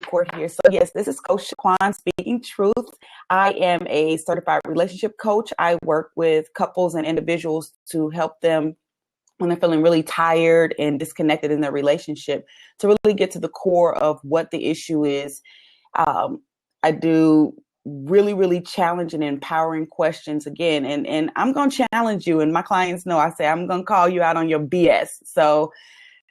record here. So yes, this is Coach Shaquan speaking truth. I am a certified relationship coach. I work with couples and individuals to help them when they're feeling really tired and disconnected in their relationship to really get to the core of what the issue is. I do really challenging and empowering questions again. And I'm going to challenge you. And my clients know I say, I'm going to call you out on your BS. So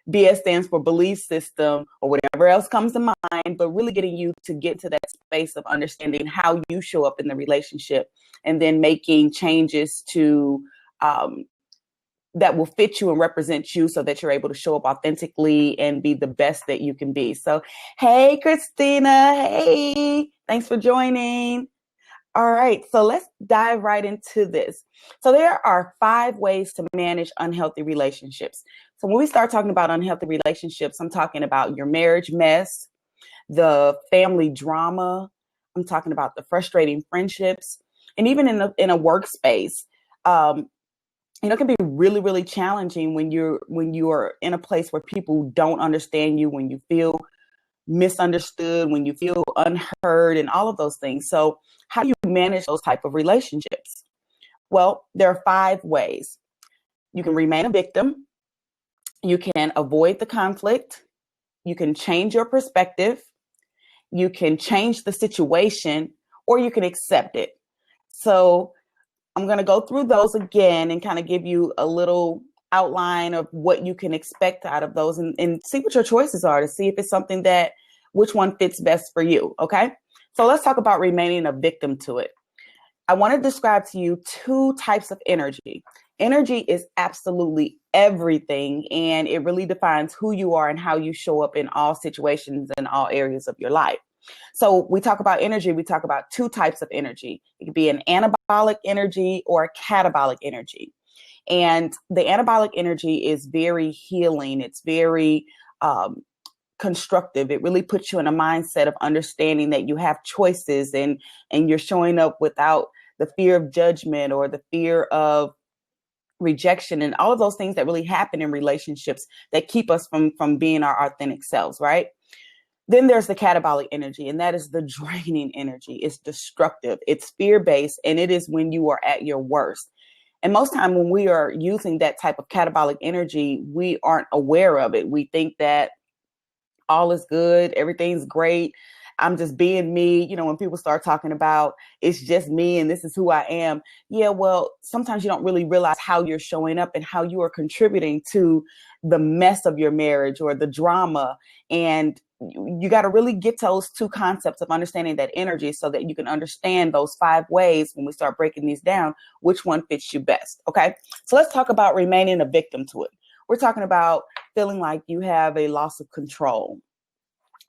BS stands for belief system or whatever else comes to mind, but really getting you to get to that space of understanding how you show up in the relationship and then making changes to, that will fit you and represent you so that you're able to show up authentically and be the best that you can be. So, hey, Christina. Hey, thanks for joining. All right. So let's dive right into this. So there are 5 ways to manage unhealthy relationships. So when we start talking about unhealthy relationships, I'm talking about your marriage mess, the family drama. I'm talking about the frustrating friendships, and even in a workspace. It can be really challenging when you are in a place where people don't understand you, when you feel misunderstood, when you feel unheard, and all of those things. So how do you manage those type of relationships? Well, there are 5 ways. You can remain a victim. You can avoid the conflict. You can change your perspective. You can change the situation, or you can accept it. So I'm going to go through those again and kind of give you a little outline of what you can expect out of those and see what your choices are to see if it's something which one fits best for you. Okay. So let's talk about remaining a victim to it. I want to describe to you 2 types of energy. Energy is absolutely everything, and it really defines who you are and how you show up in all situations and all areas of your life. So we talk about energy, we talk about 2 types of energy. It could be an anabolic energy or a catabolic energy. And the anabolic energy is very healing. It's very constructive. It really puts you in a mindset of understanding that you have choices and you're showing up without the fear of judgment or the fear of rejection and all of those things that really happen in relationships that keep us from being our authentic selves, right? Then there's the catabolic energy, and that is the draining energy. It's destructive. It's fear-based, and it is when you are at your worst. And most time when we are using that type of catabolic energy, we aren't aware of it. We think that all is good, everything's great, I'm just being me. When people start talking about it's just me and this is who I am. Yeah, well, sometimes you don't really realize how you're showing up and how you are contributing to the mess of your marriage or the drama. And you got to really get to those 2 concepts of understanding that energy so that you can understand those 5 ways when we start breaking these down, which one fits you best. Okay. So let's talk about remaining a victim to it. We're talking about feeling like you have a loss of control,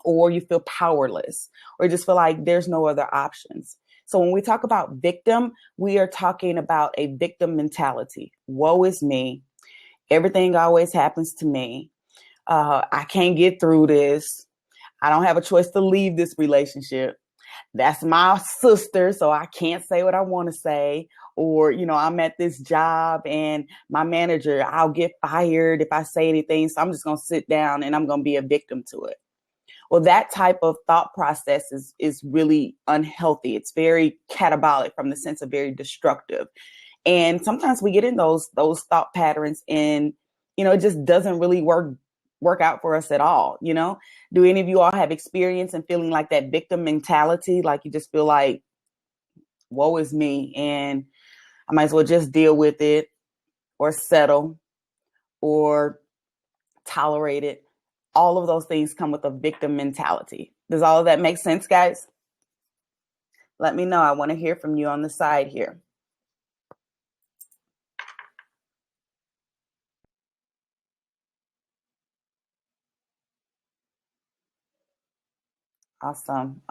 or you feel powerless, or you just feel like there's no other options. So when we talk about victim, we are talking about a victim mentality. Woe is me. Everything always happens to me. I can't get through this. I don't have a choice to leave this relationship. That's my sister, so I can't say what I want to say. Or, I'm at this job and my manager, I'll get fired if I say anything. So I'm just going to sit down and I'm going to be a victim to it. Well, that type of thought process is really unhealthy. It's very catabolic from the sense of very destructive. And sometimes we get in those thought patterns and, it just doesn't really work out for us at all. Do any of you all have experience in feeling like that victim mentality? Like you just feel like, woe is me, and I might as well just deal with it or settle or tolerate it. All of those things come with a victim mentality. Does all of that make sense, guys? Let me know. I want to hear from you on the side here. Awesome.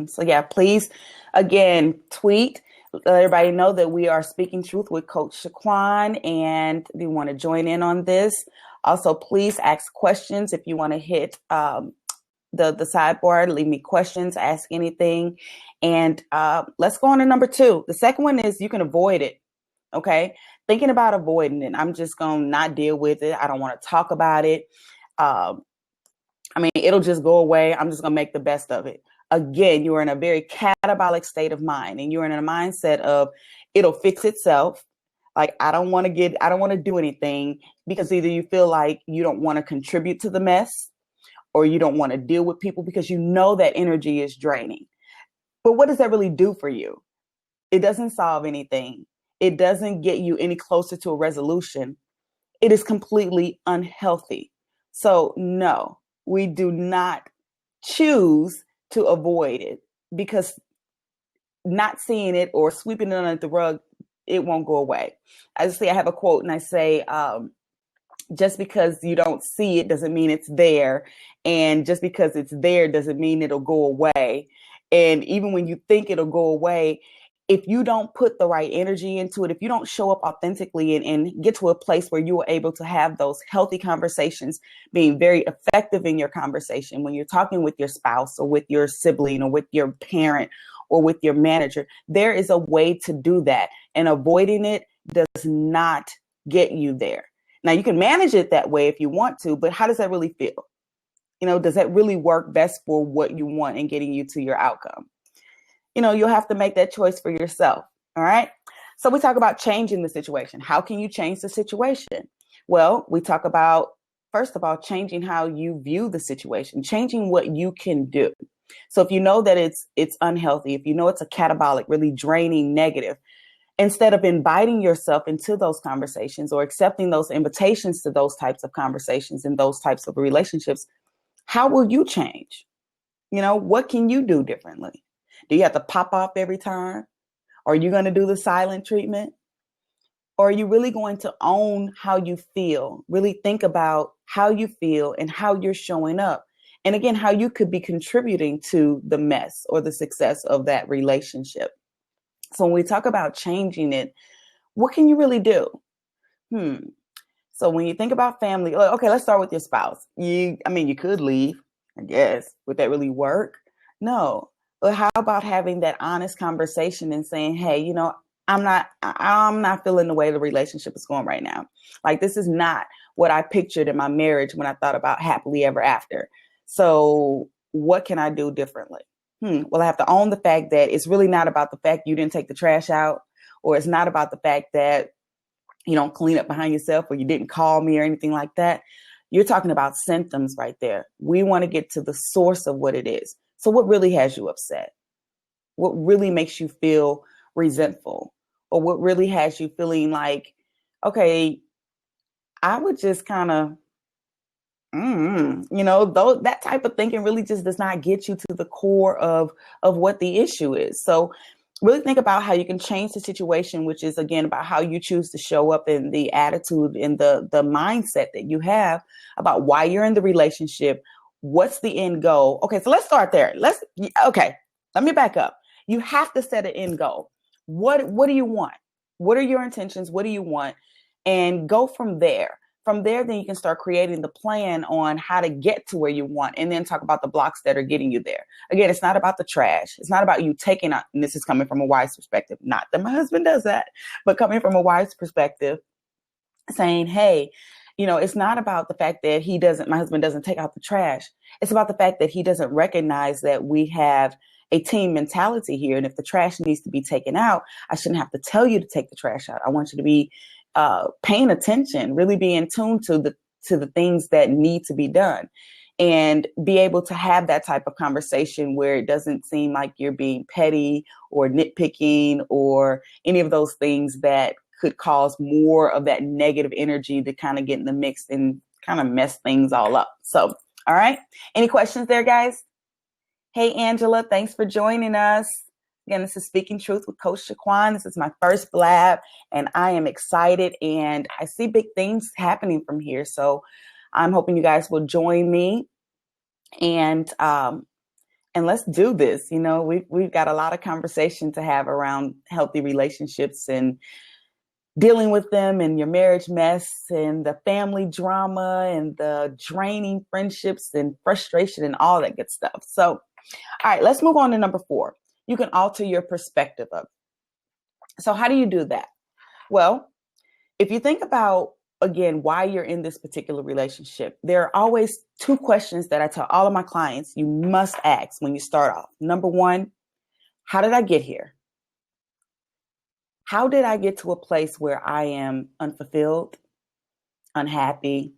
So yeah, please, again, tweet. Let everybody know that we are Speaking Truth with Coach Shaquan, and we want to join in on this. Also, please ask questions if you want to hit the sidebar. Leave me questions, ask anything. And let's go on to number 2. The second one is you can avoid it. Okay. Thinking about avoiding it. I'm just going to not deal with it. I don't want to talk about it. I mean, it'll just go away. I'm just going to make the best of it. Again, you're in a very catabolic state of mind, and you're in a mindset of it'll fix itself. Like, I don't want to do anything, because either you feel like you don't want to contribute to the mess, or you don't want to deal with people because you know that energy is draining. But what does that really do for you? It doesn't solve anything. It doesn't get you any closer to a resolution. It is completely unhealthy. So no, we do not choose to avoid it, because not seeing it or sweeping it under the rug, it won't go away. I have a quote, and I say, just because you don't see it doesn't mean it's there. And just because it's there doesn't mean it'll go away. And even when you think it'll go away, if you don't put the right energy into it, if you don't show up authentically and get to a place where you are able to have those healthy conversations, being very effective in your conversation, when you're talking with your spouse or with your sibling or with your parent or with your manager, there is a way to do that. And avoiding it does not get you there. Now, you can manage it that way if you want to, but how does that really feel? Does that really work best for what you want and getting you to your outcome? You'll have to make that choice for yourself. All right. So we talk about changing the situation. How can you change the situation? Well, we talk about, first of all, changing how you view the situation, changing what you can do. So if you know that it's unhealthy, if you know it's a catabolic, really draining, negative, instead of inviting yourself into those conversations or accepting those invitations to those types of conversations and those types of relationships, how will you change? What can you do differently? Do you have to pop off every time? Are you going to do the silent treatment? Or are you really going to own how you feel? Really think about how you feel and how you're showing up. And again, how you could be contributing to the mess or the success of that relationship. So when we talk about changing it, what can you really do? So when you think about family, okay, let's start with your spouse. You could leave, I guess. Would that really work? No. But how about having that honest conversation and saying, hey, I'm not feeling the way the relationship is going right now. Like, this is not what I pictured in my marriage when I thought about happily ever after. So what can I do differently? Well, I have to own the fact that it's really not about the fact you didn't take the trash out, or it's not about the fact that you don't clean up behind yourself, or you didn't call me or anything like that. You're talking about symptoms right there. We want to get to the source of what it is. So what really has you upset? What really makes you feel resentful? Or what really has you feeling like, okay, I would just kind of, that type of thinking really just does not get you to the core of what the issue is. So really think about how you can change the situation, which is, again, about how you choose to show up in the attitude and the mindset that you have about why you're in the relationship. What's the end goal? Okay, so let's start there. Let me back up. You have to set an end goal. What do you want? What are your intentions? What do you want? And go from there. From there, then you can start creating the plan on how to get to where you want, and then talk about the blocks that are getting you there. Again, it's not about the trash. It's not about you taking out, and this is coming from a wise perspective. Not that my husband does that, but coming from a wise perspective, saying, hey, it's not about the fact that my husband doesn't take out the trash. It's about the fact that he doesn't recognize that we have a team mentality here. And if the trash needs to be taken out, I shouldn't have to tell you to take the trash out. I want you to be paying attention, really be in tune to the things that need to be done, and be able to have that type of conversation where it doesn't seem like you're being petty or nitpicking or any of those things that could cause more of that negative energy to kind of get in the mix and kind of mess things all up. So, all right. Any questions there, guys? Hey, Angela, thanks for joining us. Again, this is Speaking Truth with Coach Shaquan. This is my first Blab, and I am excited, and I see big things happening from here. So I'm hoping you guys will join me, and let's do this. We've got a lot of conversation to have around healthy relationships and dealing with them, and your marriage mess and the family drama and the draining friendships and frustration and all that good stuff. So, all right, let's move on to number 4. You can alter your perspective of it. So how do you do that? Well, if you think about again, why you're in this particular relationship. There are always two questions that I tell all of my clients you must ask when you start off. Number one, how did I get here? How did I get to a place where I am unfulfilled, unhappy,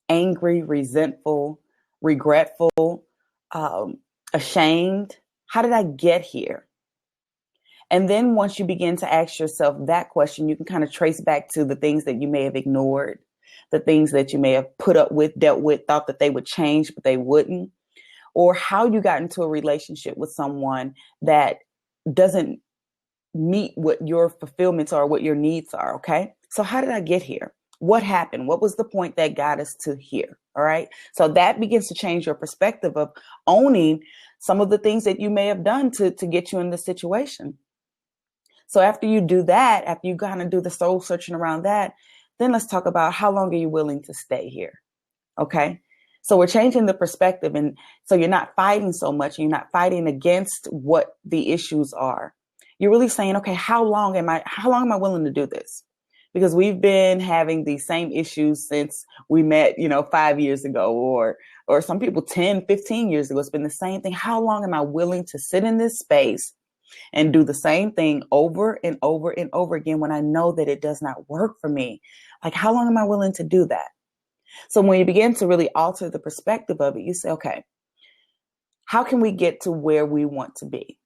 angry, resentful, regretful, ashamed? How did I get here? And then once you begin to ask yourself that question, you can kind of trace back to the things that you may have ignored, the things that you may have put up with, dealt with, thought that they would change, but they wouldn't, or how you got into a relationship with someone that doesn't meet what your fulfillments are, what your needs are. Okay. So how did I get here? What happened? What was the point that got us to here? All right. So that begins to change your perspective of owning some of the things that you may have done to get you in this situation. So after you do that, after you kind of do the soul searching around that, then let's talk about how long are you willing to stay here? Okay. So we're changing the perspective. And so you're not fighting so much. You're not fighting against what the issues are. You're really saying, okay, how long am I willing to do this? Because we've been having these same issues since we met, 5 years ago, or some people 10, 15 years ago. It's been the same thing. How long am I willing to sit in this space and do the same thing over and over and over again when I know that it does not work for me? Like, how long am I willing to do that? So when you begin to really alter the perspective of it, you say, okay, how can we get to where we want to be?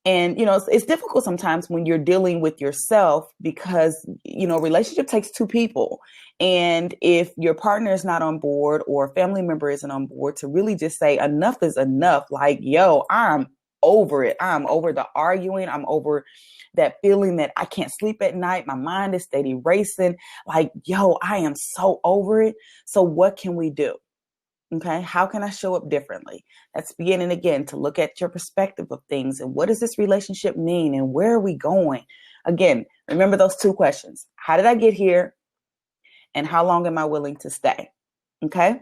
And, it's difficult sometimes when you're dealing with yourself because, relationship takes two people. And if your partner is not on board or a family member isn't on board, to really just say enough is enough. Like, yo, I'm over it. I'm over the arguing. I'm over that feeling that I can't sleep at night. My mind is steady racing. Like, yo, I am so over it. So what can we do? Okay. How can I show up differently? That's beginning again to look at your perspective of things and what does this relationship mean and where are we going? Again, remember those two questions. How did I get here? And how long am I willing to stay? Okay.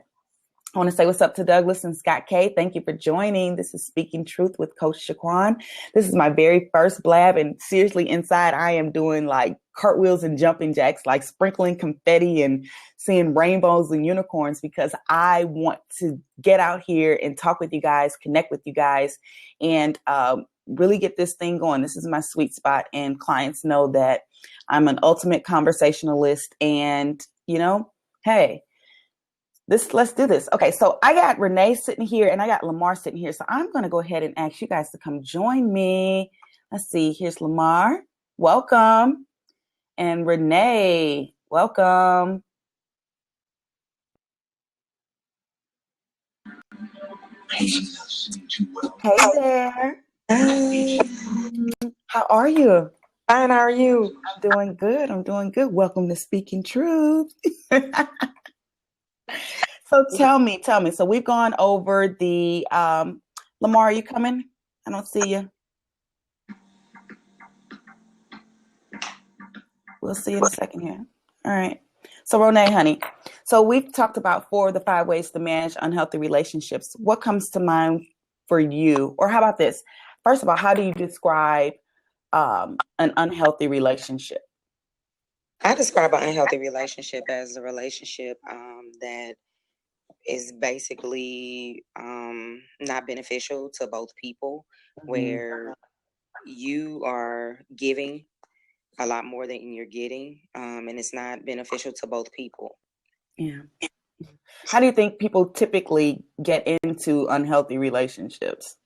I want to say what's up to Douglas and Scott K. Thank you for joining. This is Speaking Truth with Coach Shaquan. This is my very first Blab, and seriously, inside I am doing like cartwheels and jumping jacks, like sprinkling confetti and seeing rainbows and unicorns, because I want to get out here and talk with you guys, connect with you guys, and really get this thing going. This is my sweet spot, and clients know that I'm an ultimate conversationalist, and hey, let's do this. Okay, so I got Renee sitting here and I got Lamar sitting here. So I'm going to go ahead and ask you guys to come join me. Let's see. Here's Lamar. Welcome. And Renee, welcome. Hey there. Hi. How are you? Fine, how are you? I'm doing good. Welcome to Speaking Truth. So tell me. So we've gone over the, Lamar, are you coming? I don't see you. We'll see you in a second here. All right. So Renee, honey, so we've talked about 4 of the 5 ways to manage unhealthy relationships. What comes to mind for you? Or how about this? First of all, how do you describe an unhealthy relationship? I describe an unhealthy relationship as a relationship that is basically not beneficial to both people, where you are giving a lot more than you're getting, and it's not beneficial to both people. Yeah. How do you think people typically get into unhealthy relationships?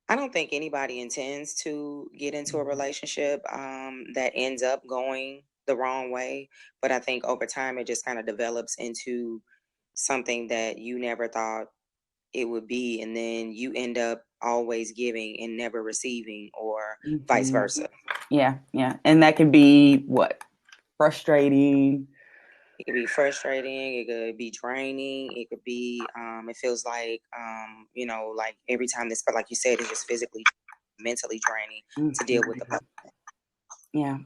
I don't think anybody intends to get into a relationship that ends up going the wrong way. But I think over time, it just kind of develops into something that you never thought it would be. And then you end up always giving and never receiving, or vice versa. Yeah. And that can be what? Frustrating. It could be frustrating. It could be draining. It could be, it feels like, like every time this, but like you said, it's just physically, mentally draining to deal with the person. Yeah.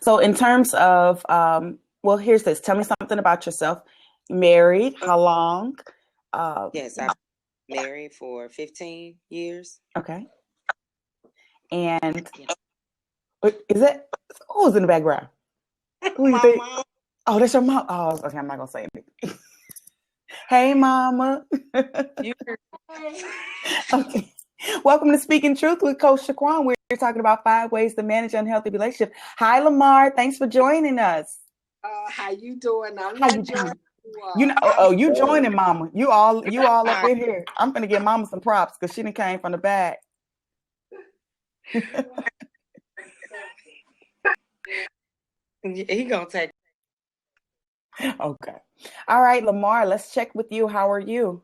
So in terms of, well, here's this. Tell me something about yourself. Married? How long? Yes, I've been married for 15 years. Okay. And is it? Who's in the background? Who you think? Mom. Oh, that's your mom. Oh, okay. I'm not gonna say anything. Hey, mama. You Okay. Welcome to Speaking Truth with Coach Shaquan. We're talking about 5 ways to manage unhealthy relationships. Hi, Lamar. Thanks for joining us. How you doing? I'm How not you joining doing? you. You joining, mama. You all up in here. I'm gonna give mama some props because she done came from the back. he gonna take. Okay. All right, Lamar, let's check with you. How are you?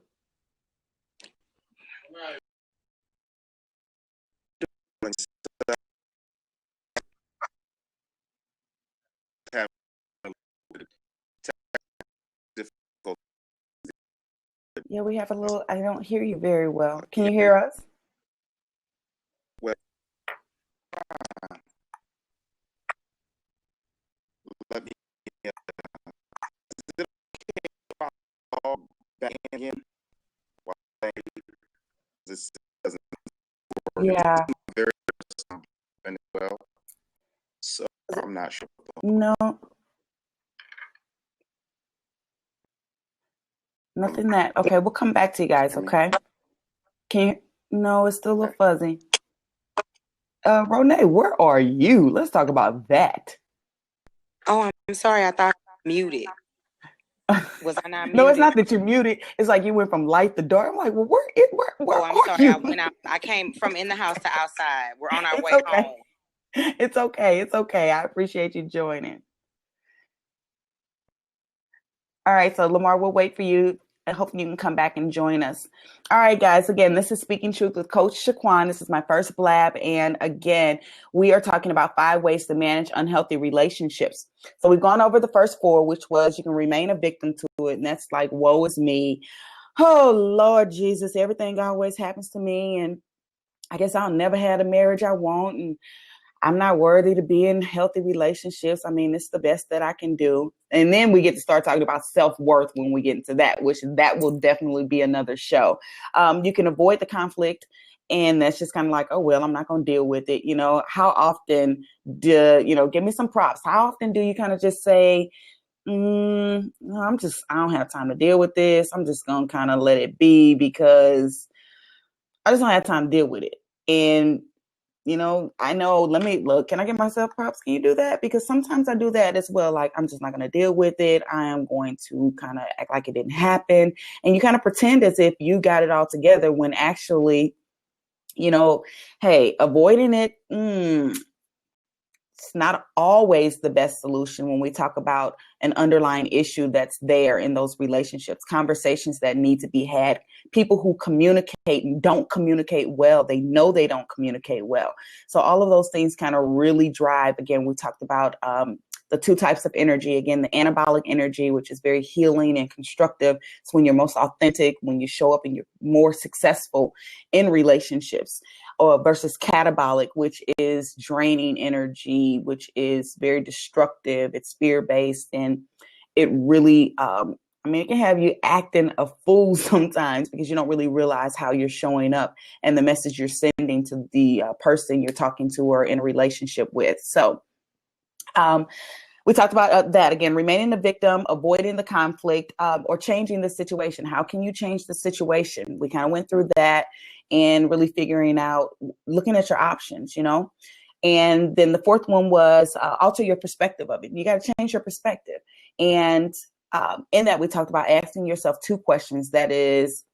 Yeah, we have a little, I don't hear you very well. Can you hear us? Well, let me call back again. This doesn't work. Yeah. Very well, so I'm not sure. No, nothing that. Okay, we'll come back to you guys, okay? Can you? No, it's still a little fuzzy. Renee, where are you? Let's talk about that. Oh, I'm sorry. I thought I was muted. Was I not muted? No, it's not that you're muted. It's like you went from light to dark. I'm like, well, where Oh, I'm are sorry. you? I went out. I came from in the house to outside. We're on our It's way okay. home. It's okay. It's okay. I appreciate you joining. All right, so Lamar, we'll wait for you. I hope you can come back and join us. All right, guys. Again, this is Speaking Truth with Coach Shaquan. This is my first Blab. And again, we are talking about 5 ways to manage unhealthy relationships. So we've gone over the first 4, which was you can remain a victim to it. And that's like, woe is me. Oh, Lord Jesus, everything always happens to me. And I guess I'll never have the marriage I want. And I'm not worthy to be in healthy relationships. I mean, it's the best that I can do. And then we get to start talking about self-worth when we get into that, which that will definitely be another show. You can avoid the conflict. And that's just kind of like, oh, well, I'm not going to deal with it. You know, how often give me some props. How often do you kind of just say, no, I don't have time to deal with this. I'm just going to kind of let it be because I just don't have time to deal with it. And I know, can I give myself props? Can you do that? Because sometimes I do that as well. Like, I'm just not going to deal with it. I am going to kind of act like it didn't happen. And you kind of pretend as if you got it all together when actually, hey, avoiding it, it's not always the best solution when we talk about an underlying issue that's there in those relationships, conversations that need to be had, people who communicate and don't communicate well. They know they don't communicate well. So all of those things kind of really drive. Again, we talked about the 2 types of energy. Again, the anabolic energy, which is very healing and constructive. It's when you're most authentic, when you show up and you're more successful in relationships. Or versus catabolic, which is draining energy, which is very destructive. It's fear-based, and it really, it can have you acting a fool sometimes because you don't really realize how you're showing up and the message you're sending to the person you're talking to or in a relationship with. So, we talked about that again, remaining the victim, avoiding the conflict, or changing the situation. How can you change the situation? We kind of went through that and really figuring out, looking at your options, And then the 4th one was alter your perspective of it. You got to change your perspective. And in that, we talked about asking yourself 2 questions. That is,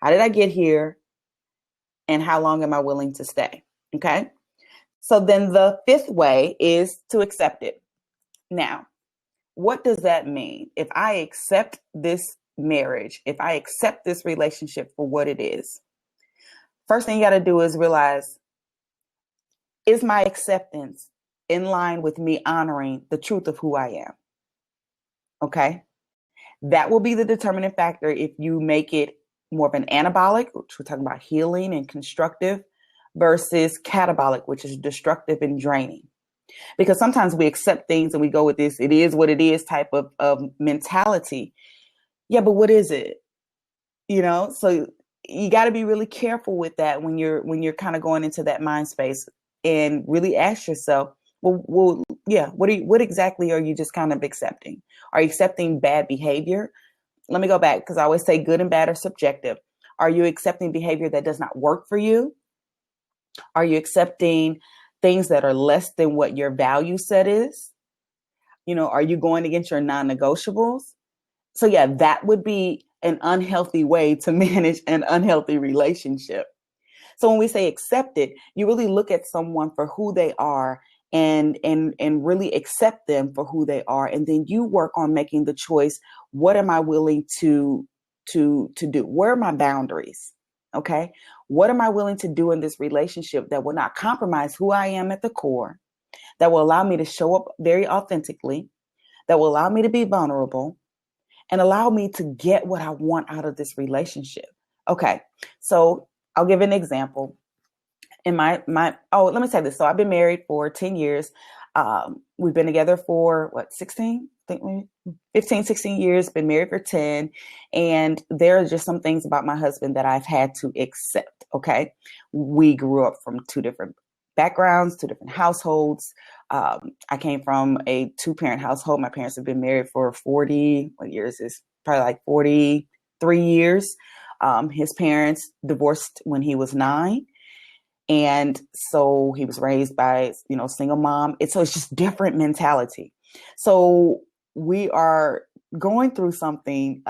how did I get here? And how long am I willing to stay? Okay. So then the 5th way is to accept it. Now, what does that mean? If I accept this marriage, if I accept this relationship for what it is, first thing you got to do is realize, is my acceptance in line with me honoring the truth of who I am? Okay. That will be the determining factor if you make it more of an anabolic, which we're talking about healing and constructive, versus catabolic, which is destructive and draining. Because sometimes we accept things and we go with this, it is what it is type of mentality. Yeah, but what is it? So you got to be really careful with that when you're kind of going into that mind space and really ask yourself, Yeah. What exactly are you just kind of accepting? Are you accepting bad behavior? Let me go back, because I always say good and bad are subjective. Are you accepting behavior that does not work for you? Are you accepting things that are less than what your value set is? Are you going against your non-negotiables? So yeah, that would be an unhealthy way to manage an unhealthy relationship. So when we say accept it, you really look at someone for who they are and really accept them for who they are. And then you work on making the choice. What am I willing to do? Where are my boundaries? Okay. What am I willing to do in this relationship that will not compromise who I am at the core, that will allow me to show up very authentically, that will allow me to be vulnerable, and allow me to get what I want out of this relationship? Okay. So I'll give an example. In let me say this. So I've been married for 10 years. We've been together for 16? I think 15, 16 years, been married for 10. And there are just some things about my husband that I've had to accept. Okay. We grew up from two different backgrounds, two different households. I came from a 2-parent household. My parents have been married for 40, what years is probably like 43 years. His parents divorced when he was 9. And so he was raised by, single mom. So it's just different mentality. So we are going through something.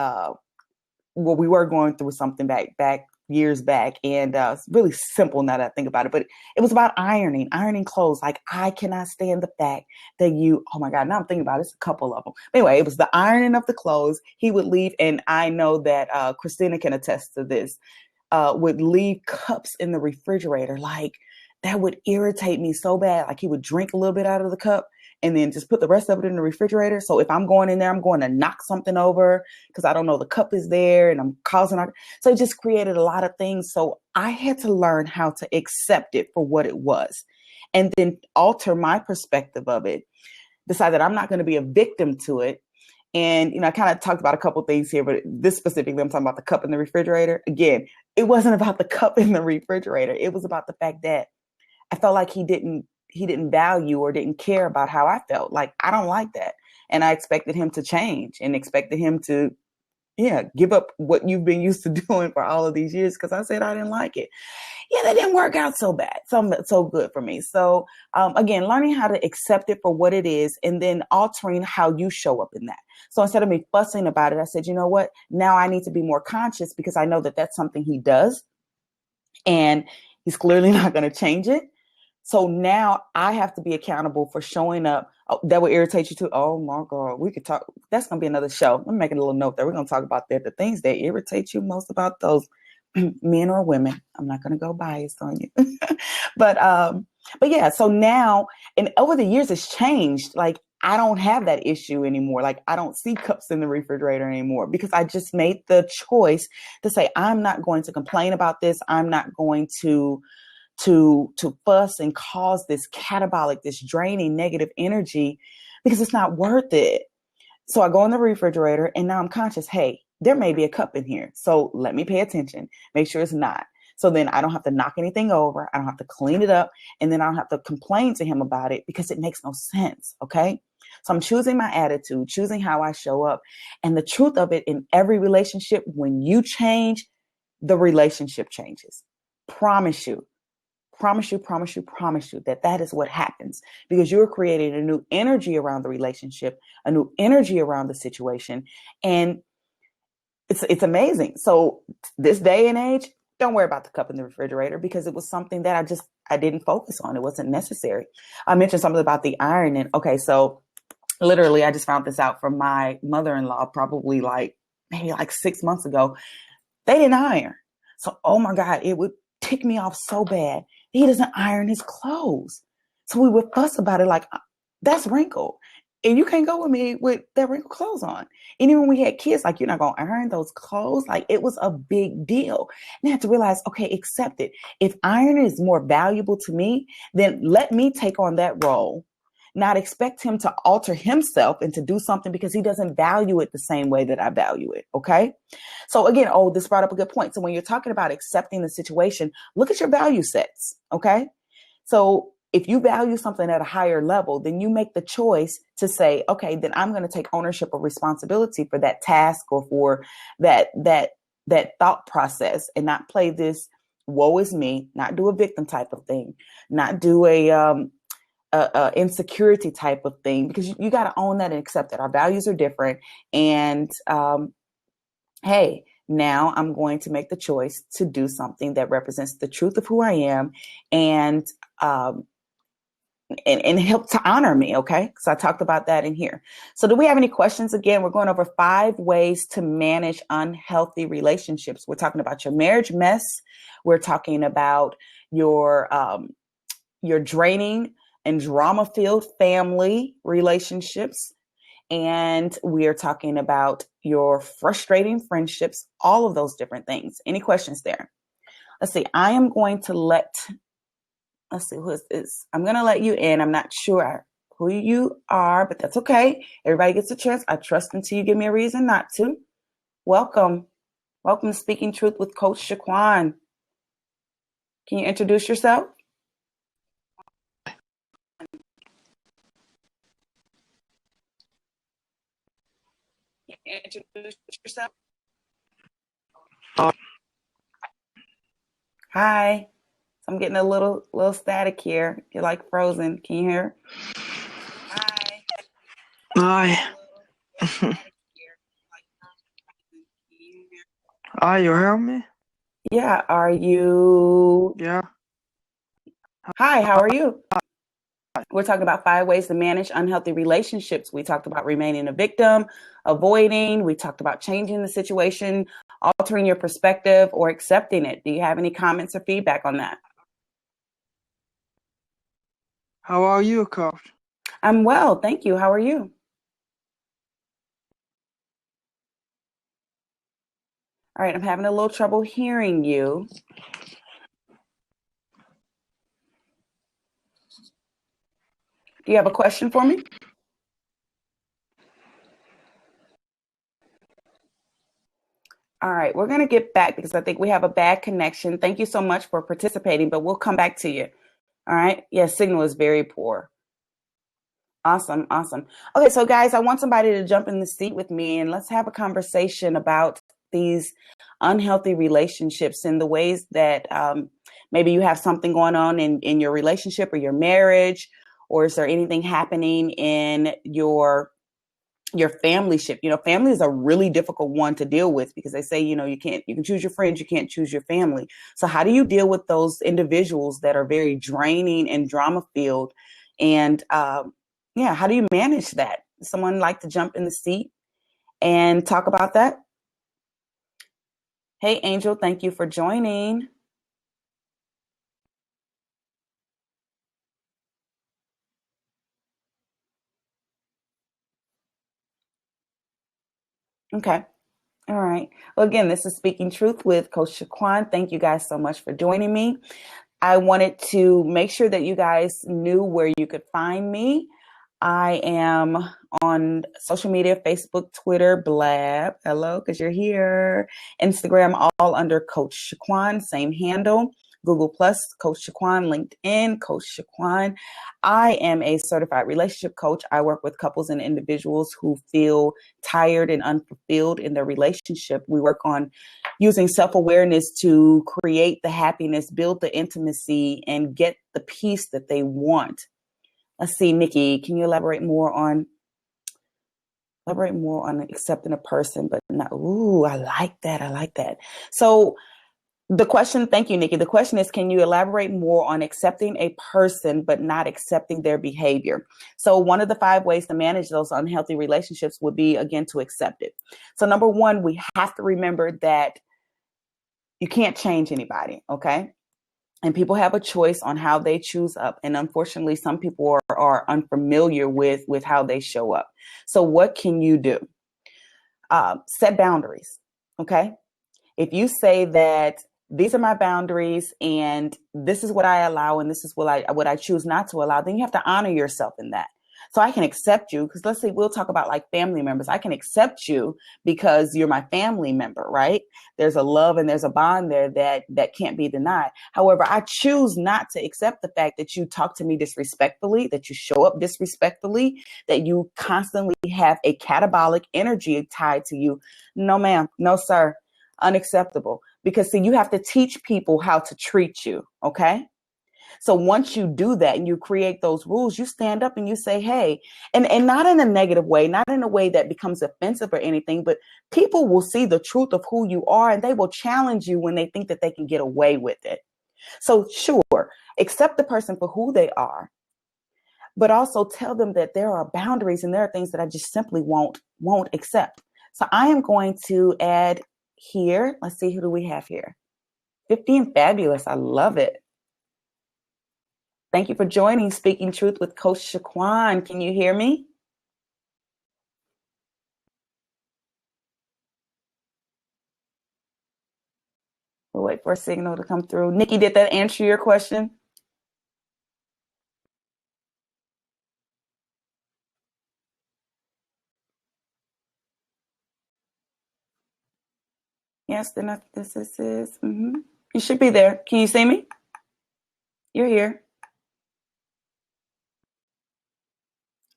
We were going through something back years back. And it's really simple now that I think about it. But it was about ironing clothes. Like, I cannot stand the fact that oh my God, now I'm thinking about it. It's a couple of them. But anyway, it was the ironing of the clothes. He would leave. And I know that Christina can attest to this. Would leave cups in the refrigerator. Like, that would irritate me so bad. Like, he would drink a little bit out of the cup and then just put the rest of it in the refrigerator. So if I'm going in there, I'm going to knock something over because I don't know the cup is there and I'm causing. So it just created a lot of things. So I had to learn how to accept it for what it was and then alter my perspective of it. Decide that I'm not going to be a victim to it. And, I kind of talked about a couple things here, but this specifically, I'm talking about the cup in the refrigerator. Again, it wasn't about the cup in the refrigerator. It was about the fact that I felt like he didn't value or didn't care about how I felt. Like, I don't like that. And I expected him to change and expected him to, give up what you've been used to doing for all of these years. Because I said I didn't like it. Yeah, that didn't work out so bad. So good for me. So again, learning how to accept it for what it is and then altering how you show up in that. So instead of me fussing about it, I said, you know what? Now I need to be more conscious because I know that that's something he does and he's clearly not going to change it. So now I have to be accountable for showing up. Oh, that will irritate you too. Oh my God, we could talk. That's going to be another show. Let me make a little note there. We're going to talk about that. The things that irritate you most about those men or women. I'm not going to go biased on you, but yeah. So now, and over the years, it's changed. Like, I don't have that issue anymore. Like, I don't see cups in the refrigerator anymore because I just made the choice to say, I'm not going to complain about this. I'm not going to fuss and cause this catabolic, this draining negative energy because it's not worth it. So I go in the refrigerator and now I'm conscious, hey, there may be a cup in here. So let me pay attention, make sure it's not. So then I don't have to knock anything over. I don't have to clean it up. And then I don't have to complain to him about it because it makes no sense. Okay. So I'm choosing my attitude, choosing how I show up. And the truth of it, in every relationship, when you change, the relationship changes. Promise you that is what happens because you're creating a new energy around the relationship, a new energy around the situation. And it's amazing. So this day and age, don't worry about the cup in the refrigerator because it was something that I didn't focus on. It wasn't necessary. I mentioned something about the ironing. Okay. So literally I just found this out from my mother-in-law, probably maybe 6 months ago. They didn't iron. So, oh my God, it would tick me off so bad. He doesn't iron his clothes. So we would fuss about it like, that's wrinkled. And you can't go with me with that wrinkled clothes on. And even when we had kids, you're not going to iron those clothes. It was a big deal. And I had to realize, okay, accept it. If iron is more valuable to me, then let me take on that role. Not expect him to alter himself and to do something because he doesn't value it the same way that I value it. Okay. So again, this brought up a good point. So when you're talking about accepting the situation, look at your value sets. Okay. So if you value something at a higher level, then you make the choice to say, okay, then I'm going to take ownership or responsibility for that task or for that thought process, and not play this woe is me, not do a victim type of thing, not do a insecurity type of thing, because you got to own that and accept that our values are different. And hey, now I'm going to make the choice to do something that represents the truth of who I am, and help to honor me. Okay. So I talked about that in here. So do we have any questions? Again, we're going over 5 ways to manage unhealthy relationships. We're talking about your marriage mess. We're talking about your draining and drama-filled family relationships. And we are talking about your frustrating friendships, all of those different things. Any questions there? Let's see. I am going to let's see, who is this? I'm going to let you in. I'm not sure who you are, but that's okay. Everybody gets a chance. I trust until you give me a reason not to. Welcome. Welcome to Speaking Truth with Coach Shaquan. Can you introduce yourself? Introduce yourself. Hi. I'm getting a little static here. You're like frozen. Can you hear? Hi. Hi, you hear me? Yeah. Are you? Yeah. Hi, how are you? We're talking about 5 ways to manage unhealthy relationships. We talked about remaining a victim, avoiding. We talked about changing the situation, altering your perspective, or accepting it. Do you have any comments or feedback on that? How are you, Coach? I'm well, thank you. How are you? All right, I'm having a little trouble hearing you. Do you have a question for me? All right, we're going to get back because I think we have a bad connection. Thank you so much for participating, but we'll come back to you. All right. Yes, signal is very poor. Awesome. Okay, so guys, I want somebody to jump in the seat with me and let's have a conversation about these unhealthy relationships and the ways that maybe you have something going on in your relationship or your marriage, or is there anything happening in your family ship? Family is a really difficult one to deal with because they say, you can choose your friends, you can't choose your family. So how do you deal with those individuals that are very draining and drama filled? And how do you manage that? Someone like to jump in the seat and talk about that? Hey, Angel, thank you for joining. Okay. All right. Well, again, this is Speaking Truth with Coach Shaquan. Thank you guys so much for joining me. I wanted to make sure that you guys knew where you could find me. I am on social media, Facebook, Twitter, Blab. Hello, because you're here. Instagram, all under Coach Shaquan, same handle. Google Plus, Coach Shaquan, LinkedIn, Coach Shaquan. I am a certified relationship coach. I work with couples and individuals who feel tired and unfulfilled in their relationship. We work on using self-awareness to create the happiness, build the intimacy, and get the peace that they want. Let's see, Nikki, can you elaborate more on accepting a person, but not, I like that. So the question, thank you, Nikki. The question is, can you elaborate more on accepting a person, but not accepting their behavior? So one of the 5 ways to manage those unhealthy relationships would be, again, to accept it. So number 1, we have to remember that you can't change anybody. Okay. And people have a choice on how they choose up. And unfortunately, some people are unfamiliar with how they show up. So what can you do? Set boundaries. Okay. If you say that these are my boundaries and this is what I allow and this is what I choose not to allow, then you have to honor yourself in that. So I can accept you because let's say we'll talk about like family members. I can accept you because you're my family member, right? There's a love and there's a bond there that can't be denied. However, I choose not to accept the fact that you talk to me disrespectfully, that you show up disrespectfully, that you constantly have a catabolic energy tied to you. No, ma'am. No, sir. Unacceptable. Because see, you have to teach people how to treat you. Okay. So once you do that and you create those rules, you stand up and you say, hey, and not in a negative way, not in a way that becomes offensive or anything, but people will see the truth of who you are and they will challenge you when they think that they can get away with it. So sure, accept the person for who they are, but also tell them that there are boundaries and there are things that I just simply won't accept. So I am going to add here. Let's see, who do we have here? 50 and Fabulous. I love it. Thank you for joining Speaking Truth with Coach Shaquan. Can you hear me? We'll wait for a signal to come through. Nikki, did that answer your question? Yes, then this is. You should be there. Can you see me? You're here.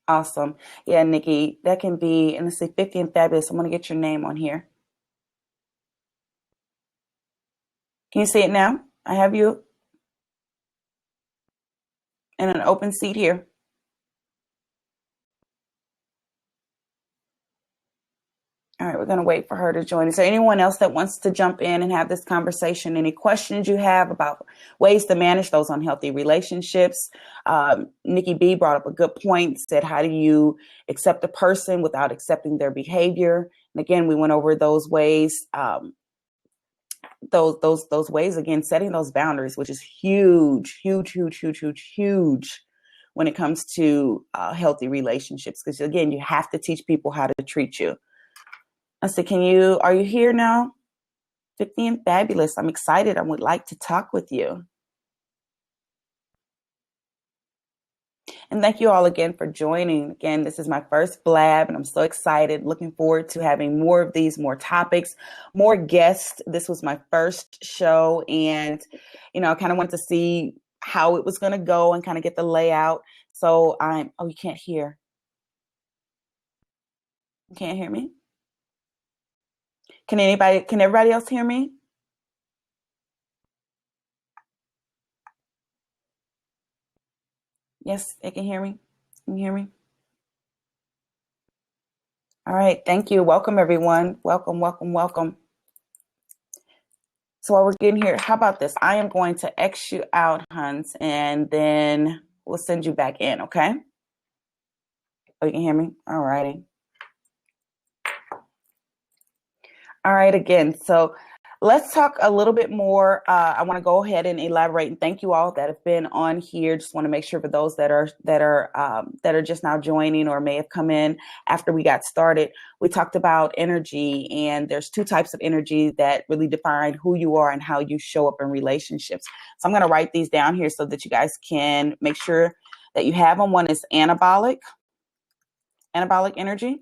Awesome. Yeah, Nikki, that can be, and let's see, 50 and Fabulous. I'm going to get your name on here. Can you see it now? I have you in an open seat here. All right, we're going to wait for her to join. Is there anyone else that wants to jump in and have this conversation? Any questions you have about ways to manage those unhealthy relationships? Nikki B brought up a good point, said, how do you accept a person without accepting their behavior? And again, we went over those ways, those ways, again, setting those boundaries, which is huge when it comes to healthy relationships. Because again, you have to teach people how to treat you. I said, are you here now? 50 and Fabulous. I'm excited. I would like to talk with you. And thank you all again for joining. Again, this is my first Blab, and I'm so excited. Looking forward to having more of these, more topics, more guests. This was my first show, and, I kind of wanted to see how it was going to go and kind of get the layout. So you can't hear. You can't hear me? Can everybody else hear me? Yes, they can hear me. Can you hear me? All right. Thank you. Welcome, everyone. Welcome. So while we're getting here, how about this? I am going to X you out, Hans, and then we'll send you back in, okay? Oh, you can hear me? All righty. All right, again, so let's talk a little bit more. I want to go ahead and elaborate, and thank you all that have been on here. Just want to make sure for those that are just now joining or may have come in after we got started. We talked about energy, and there's two types of energy that really define who you are and how you show up in relationships. So I'm going to write these down here so that you guys can make sure that you have them. One is anabolic energy.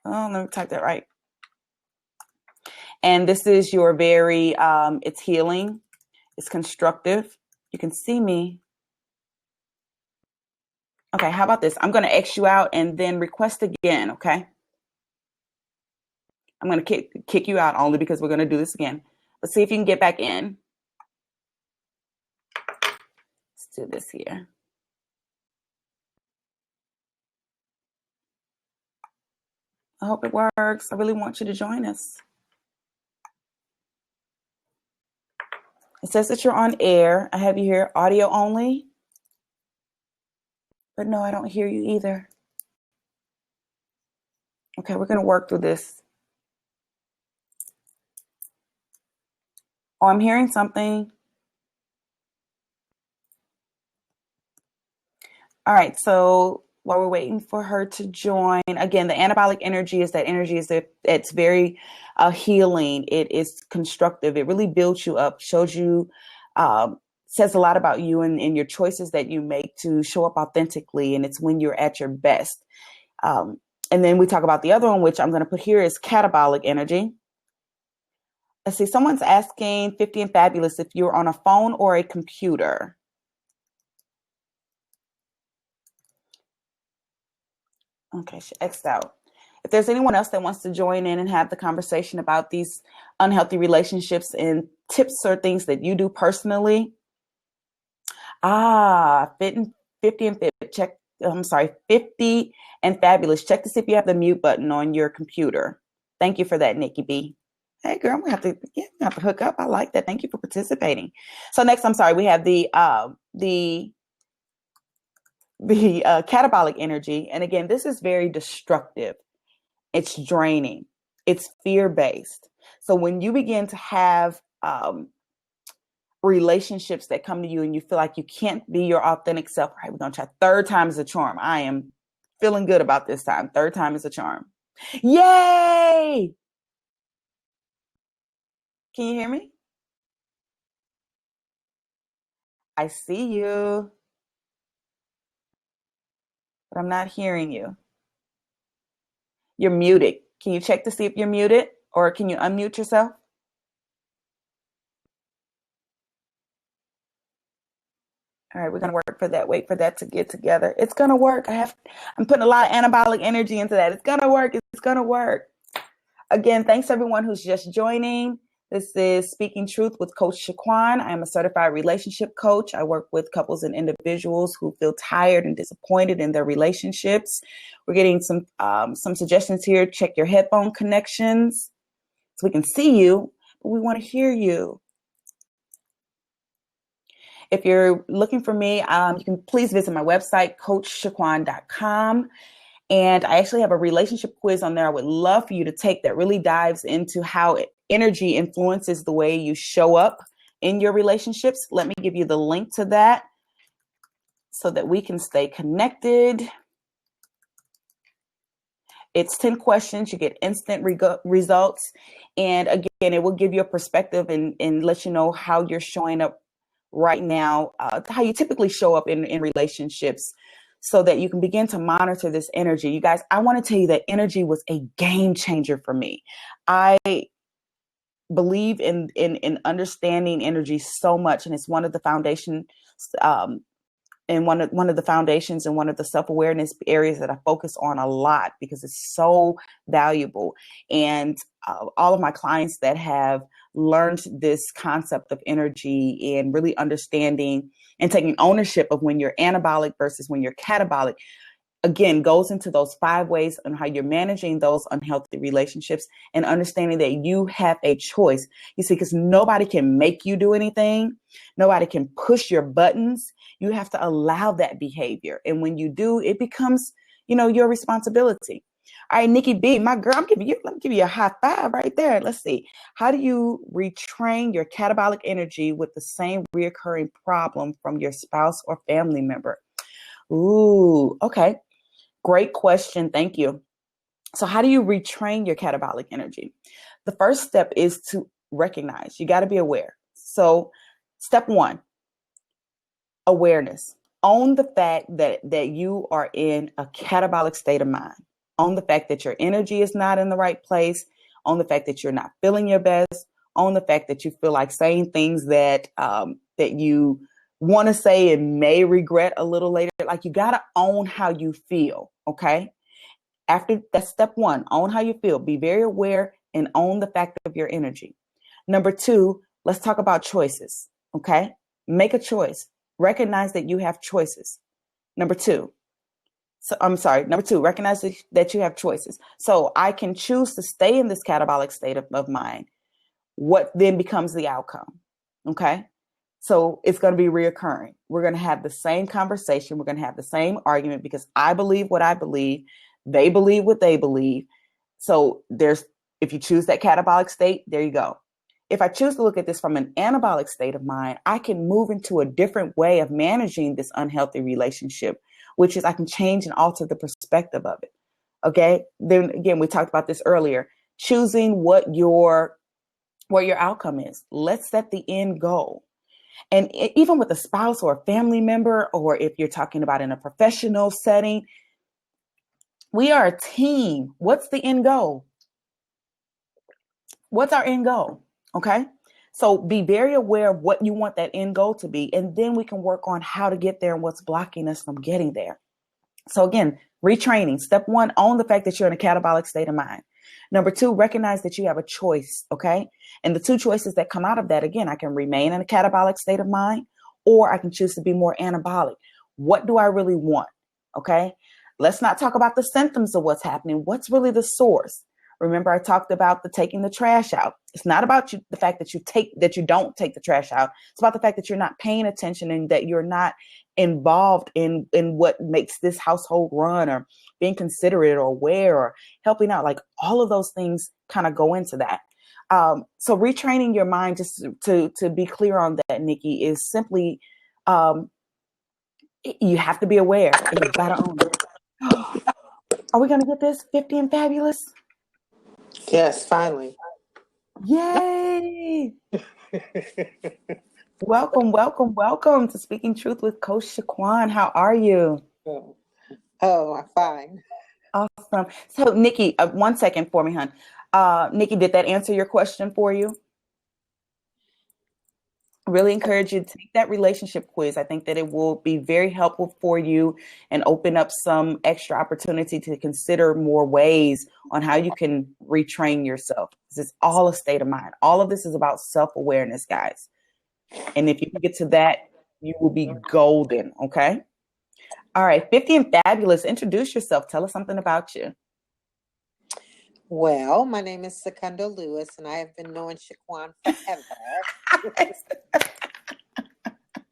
Oh, let me type that right. And this is your very, it's healing, it's constructive. You can see me. Okay, how about this? I'm going to X you out and then request again, okay? I'm going to kick you out only because we're going to do this again. Let's see if you can get back in. Let's do this here. I hope it works. I really want you to join us. It says that you're on air. I have you here audio only. But no, I don't hear you either. Okay, we're going to work through this. Oh, I'm hearing something. All right, so while we're waiting for her to join, again, the anabolic energy is it's very healing. It is constructive. It really builds you up, shows you says a lot about you and your choices that you make to show up authentically. And it's when you're at your best. And then we talk about the other one, which I'm going to put here, is catabolic energy. Let's see, someone's asking 50 and Fabulous if you're on a phone or a computer. Okay, she X'd out. If there's anyone else that wants to join in and have the conversation about these unhealthy relationships and tips or things that you do personally. 50 and Fit, check. I'm sorry, 50 and Fabulous. Check to see if you have the mute button on your computer. Thank you for that, Nikki B. Hey, girl, we have to hook up. I like that. Thank you for participating. So next, I'm sorry, we have the catabolic energy. And again, this is very destructive. It's draining. It's fear-based. So when you begin to have relationships that come to you and you feel like you can't be your authentic self, all right, we're going to try. Third time is a charm. I am feeling good about this time. Third time is a charm. Yay! Can you hear me? I see you, but I'm not hearing you. You're muted. Can you check to see if you're muted, or can you unmute yourself? All right, we're going to work for that. Wait for that to get together. It's going to work. I'm putting a lot of anabolic energy into that. It's going to work. It's going to work. Again, thanks everyone who's just joining. This is Speaking Truth with Coach Shaquan. I am a certified relationship coach. I work with couples and individuals who feel tired and disappointed in their relationships. We're getting some suggestions here. Check your headphone connections so we can see you, but we want to hear you. If you're looking for me, you can please visit my website, coachshaquan.com. And I actually have a relationship quiz on there I would love for you to take that really dives into how energy influences the way you show up in your relationships. Let me give you the link to that so that we can stay connected. It's 10 questions. You get instant results. And again, it will give you a perspective and let you know how you're showing up right now, how you typically show up in relationships, so that you can begin to monitor this energy. You guys, I want to tell you that energy was a game changer for me. I believe in understanding energy so much, and it's one of the foundations and one of the foundations and one of the self-awareness areas that I focus on a lot because it's so valuable. And all of my clients that have learned this concept of energy and really understanding and taking ownership of when you're anabolic versus when you're catabolic, again, goes into those 5 ways on how you're managing those unhealthy relationships and understanding that you have a choice. You see, because nobody can make you do anything. Nobody can push your buttons. You have to allow that behavior. And when you do, it becomes, your responsibility. All right, Nikki B, my girl, let me give you a high five right there. Let's see. How do you retrain your catabolic energy with the same reoccurring problem from your spouse or family member? Ooh, okay. Great question. Thank you. So how do you retrain your catabolic energy? The first step is to recognize. You got to be aware. So step 1, awareness. Own the fact that you are in a catabolic state of mind. Own the fact that your energy is not in the right place. Own the fact that you're not feeling your best. Own the fact that you feel like saying things that you want to say and may regret a little later. Like, you got to own how you feel. Okay. After that's step 1, own how you feel. Be very aware and own the fact of your energy. Number 2, let's talk about choices. Okay. Make a choice. Recognize that you have choices. Number 2, recognize that you have choices. So I can choose to stay in this catabolic state of mind. What then becomes the outcome? Okay. So it's going to be reoccurring. We're going to have the same conversation. We're going to have the same argument because I believe what I believe. They believe what they believe. So if you choose that catabolic state, there you go. If I choose to look at this from an anabolic state of mind, I can move into a different way of managing this unhealthy relationship, which is I can change and alter the perspective of it. Okay. Then again, we talked about this earlier, choosing what your outcome is. Let's set the end goal. And even with a spouse or a family member, or if you're talking about in a professional setting, we are a team. What's the end goal? What's our end goal? Okay. So be very aware of what you want that end goal to be. And then we can work on how to get there and what's blocking us from getting there. So again, retraining. Step one, own the fact that you're in a catabolic state of mind. Number two, recognize that you have a choice. Okay. And the two choices that come out of that, again, I can remain in a catabolic state of mind, or I can choose to be more anabolic. What do I really want? Okay. Let's not talk about the symptoms of what's happening. What's really the source? Remember, I talked about taking the trash out. It's not about the fact that you don't take the trash out. It's about the fact that you're not paying attention and that you're not involved in what makes this household run, or being considerate or aware or helping out. Like all of those things kind of go into that. So retraining your mind, just to be clear on that, Nikki, is simply you have to be aware and you've got to own it. Are we going to get this 50 and fabulous? Yes, finally. Yay! Welcome to Speaking Truth with Coach Shaquan. How are you? Oh, I'm fine. Awesome. So, Nikki, 1 second for me, hon. Nikki, did that answer your question for you? Really encourage you to take that relationship quiz. I think that it will be very helpful for you and open up some extra opportunity to consider more ways on how you can retrain yourself. This is all a state of mind. All of this is about self-awareness, guys. And if you can get to that, you will be golden. Okay. All right. 50 and fabulous. Introduce yourself. Tell us something about you. Well, my name is Secunda Lewis, and I have been knowing Shaquan forever.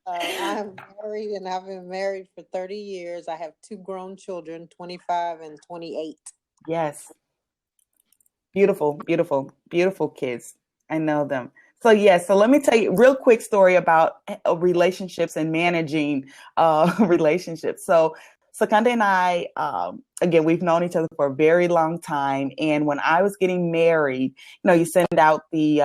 I'm married, and I've been married for 30 years. I have two grown children, 25 and 28. Yes. Beautiful, beautiful, beautiful kids. I know them. So yes, so let me tell you a real quick story about relationships and managing relationships. So Secunda and I, again, we've known each other for a very long time. And when I was getting married, you send out the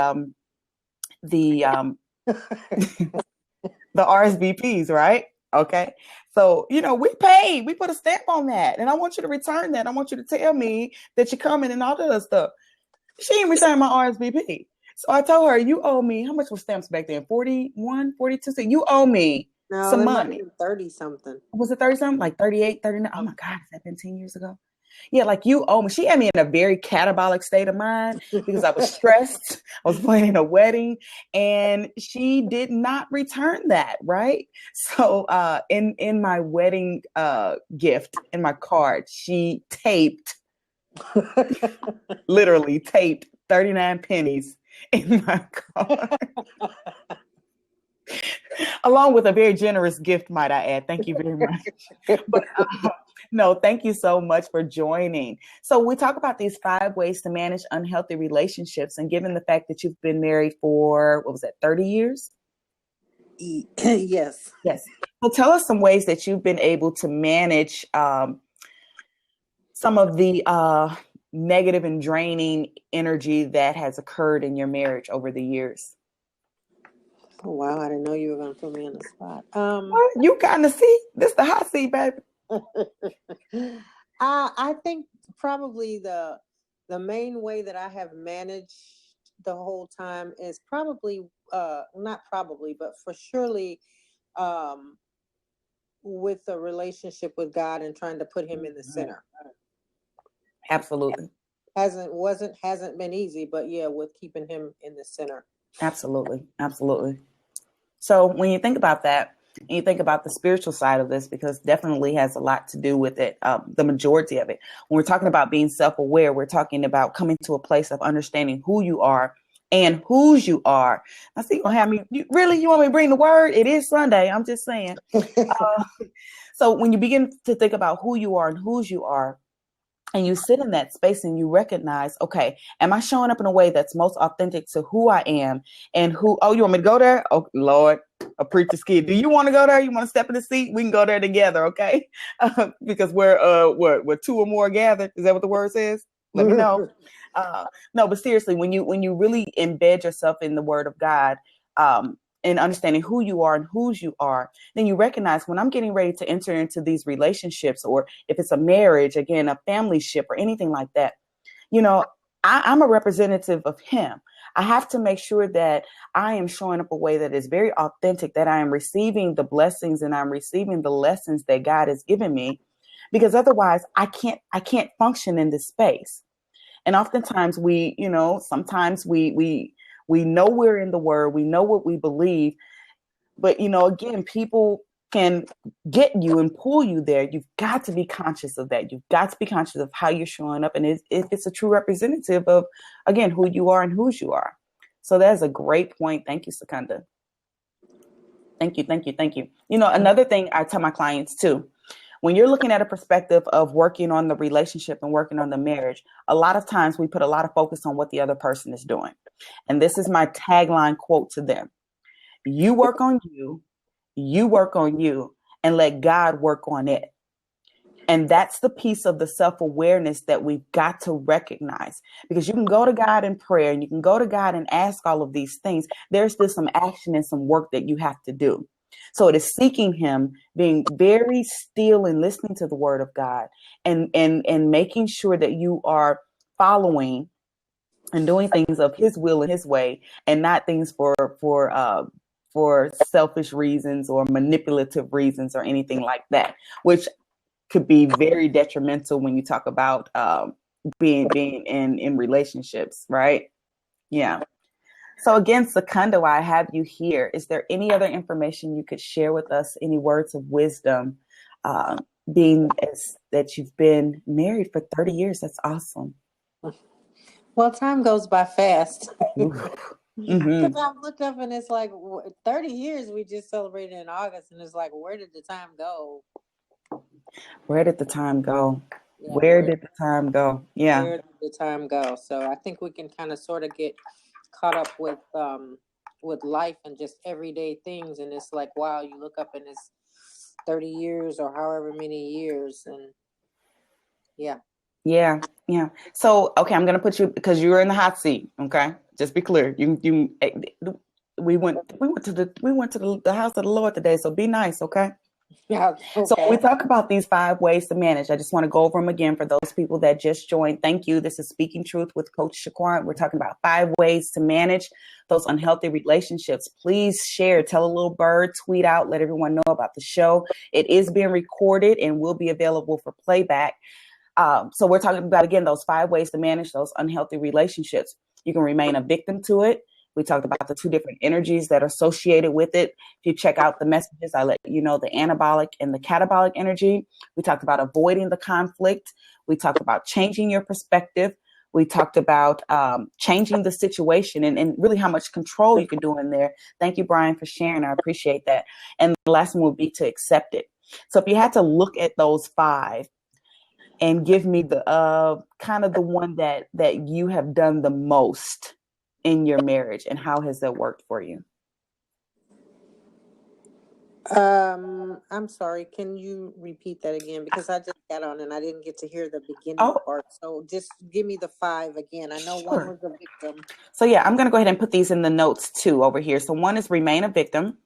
RSVPs, right? Okay. So, we put a stamp on that, and I want you to return that. I want you to tell me that you're coming and all that other stuff. She didn't return my RSVP. So I told her, you owe me, how much was stamps back then? 41, 42? So you owe me some money. 30 something. Was it 30 something? Like 38, 39? Oh my God, has that been 10 years ago? Yeah, like you owe me. She had me in a very catabolic state of mind because I was stressed. I was planning a wedding, and she did not return that, right? So in my wedding gift, in my card, she literally taped 39 pennies in my card. Along with a very generous gift, might I add. Thank you very much. But no, thank you so much for joining. So we talk about these 5 ways to manage unhealthy relationships. And given the fact that you've been married for, 30 years? Yes. Yes. So tell us some ways that you've been able to manage some of the negative and draining energy that has occurred in your marriage over the years. Oh, wow. I didn't know you were going to put me on the spot. What? You got the seat. This the hot seat, baby. I think probably the main way that I have managed the whole time is probably, not probably, but for surely with a relationship with God and trying to put him in the center. Absolutely. Hasn't been easy, but yeah, with keeping him in the center. Absolutely. Absolutely. So when you think about that, and you think about the spiritual side of this, because definitely has a lot to do with it, the majority of it. When we're talking about being self-aware, we're talking about coming to a place of understanding who you are and whose you are. I see you gonna have me. You want me to bring the word? It is Sunday. I'm just saying. So when you begin to think about who you are and whose you are, and you sit in that space and you recognize, okay, am I showing up in a way that's most authentic to who I am and who, you want me to go there? Oh, Lord, a preacher's kid. Do you want to go there? You want to step in the seat? We can go there together, okay? Because we're 2 or more gathered. Is that what the word says? Let me know. No, but seriously, when you really embed yourself in the word of God, and understanding who you are and whose you are, then you recognize when I'm getting ready to enter into these relationships, or if it's a marriage, again, a family ship or anything like that, you know, I'm a representative of him. I have to make sure that I am showing up a way that is very authentic, that I am receiving the blessings and I'm receiving the lessons that God has given me, because otherwise I can't function in this space. And oftentimes we, you know, sometimes we know we're in the word, we know what we believe, but, you know, again, people can get you and pull you there. You've got to be conscious of that. You've got to be conscious of how you're showing up, and if it's a true representative of, again, who you are and whose you are. So that's a great point. Thank you, Secunda. Thank you. You know, another thing I tell my clients too, when you're looking at a perspective of working on the relationship and working on the marriage, a lot of times we put a lot of focus on what the other person is doing. And this is my tagline quote to them: you work on you, and let God work on it. And that's the piece of the self-awareness that we've got to recognize, because you can go to God in prayer and you can go to God and ask all of these things. There's still some action and some work that you have to do. So it is seeking him, being very still and listening to the word of God, and making sure that you are following and doing things of his will and his way, and not things for selfish reasons or manipulative reasons or anything like that, which could be very detrimental when you talk about being in relationships, right? Yeah. So again, Secunda, while I have you here, is there any other information you could share with us? Any words of wisdom, being as that you've been married for 30 years? That's awesome. Well, time goes by fast. Mm-hmm. Because I've looked up and it's like 30 years we just celebrated in August, and it's like, where did the time go? Where did the time go? Yeah, Where did the time go? Yeah. Where did the time go? So I think we can kind of sort of get caught up with life and just everyday things, and it's like, wow, you look up and it's 30 years or however many years, and yeah. So okay, I'm gonna put you, because you're in the hot seat. Okay, just be clear. We went to the house of the Lord today, so be nice. Okay. Yeah. Okay. So when we talk about these 5 ways to manage, I just want to go over them again for those people that just joined. Thank you. This is Speaking Truth with Coach Shaquan. We're talking about 5 ways to manage those unhealthy relationships. Please share, tell a little bird, tweet out, let everyone know about the show. It is being recorded and will be available for playback. So we're talking about, again, those 5 ways to manage those unhealthy relationships. You can remain a victim to it. We talked about the 2 different energies that are associated with it. If you check out the messages, I let you know the anabolic and the catabolic energy. We talked about avoiding the conflict. We talked about changing your perspective. We talked about changing the situation and really how much control you can do in there. Thank you, Brian, for sharing. I appreciate that. And the last one would be to accept it. So if you had to look at those 5 and give me the kind of the one that you have done the most in your marriage, and how has that worked for you? I'm sorry. Can you repeat that again? Because I just got on and I didn't get to hear the beginning part. So just give me the 5 again. I know one was a victim. So yeah, I'm going to go ahead and put these in the notes too over here. So one is remain a victim.